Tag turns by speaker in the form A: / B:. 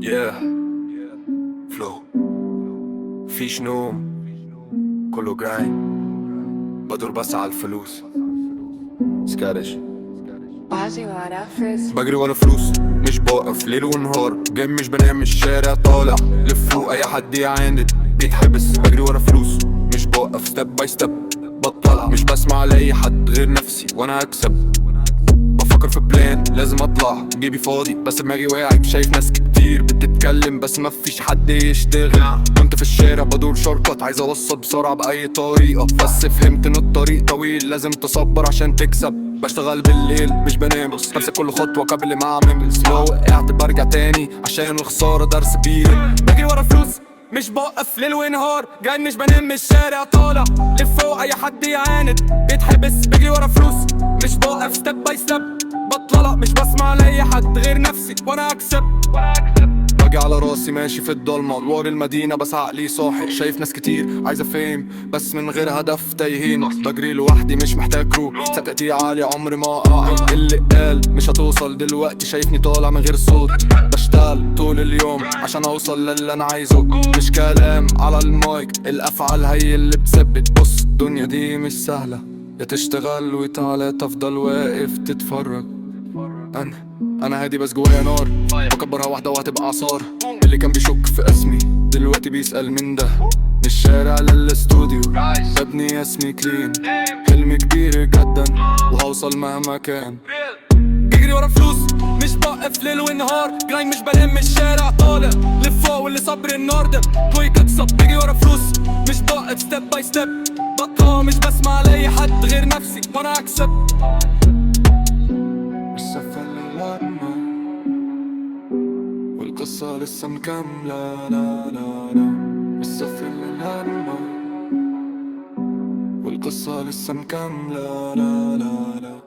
A: Yeah فلو فيش نوم كله جرايند بدور بس على الفلوس سكارش بجري ورا فلوس مش بوقف ليل ونهار جاي مش بنام من الشارع طالع لفوق اي حد يعاند بيتحبس بجري ورا فلوس مش بوقف ستيب باي ستيب بطلع مش بسمع لاي حد غير نفسي وانا هكسب بفكر في بلان لازم اطلع جيبي فاضي بس دماغي واعي شايف ناس كتير بتتكلم بس مفيش حد يشتغل كنت في الشارع بدور شورتكات عايز اوصل بسرعة بأي طريقة بس فهمت ان الطريق طويل لازم تصبر عشان تكسب بشتغل بالليل مش بنام بمسك كل خطوة قبل ما اعمل لو وقعت برجع تاني عشان الخسارة درس كبير بجري ورا فلوس مش بوقف ليل ونهار جاي مش بنام من الشارع طالع لفوق اي حد يعاند بيتحبس بجري ورا فلوس مش بوقف ستيب باي ستيب بطلع مش بسمع لاي حد غير نفسي وانا هكسب باجي على راسي ماشي في الضلمة دوار المدينة بس عقلي صاحي شايف ناس كتير عايزة فيم بس من غير هدف تايهين بجري لوحدي مش محتاج كرو ثقتي عالية عمري ما اقع اللي قال مش هتوصل دلوقتي شايفني طالع من غير صوت بشتغل طول اليوم عشان اوصل للي انا عايزه مش كلام على المايك الافعال هي اللي بتثبت بص الدنيا دي مش سهلة يا تشتغل وتعالى تفضل واقف تتفرج انا هادي بس جوايا نار بكبرها واحدة وهتبقى عصار اللي كان بيشك في اسمي دلوقتي بيسأل من ده من الشارع للاستوديو ببني اسمي كلين حلم كبير جدا وهوصل مهما كان بجري ورا فلوس مش بوقف ليل ونهار جاي مش بنام من الشارع طالع لفوق واللي صبر النار ده كويك اكسب بجري ورا فلوس مش بوقف ستيب باي ستيب بطلع مش بسمع لاي حد غير نفسي وانا هكسب والقصة لسه مكملة لا لا لا لسه في الهرمة والقصة لسه مكملة لا لا لا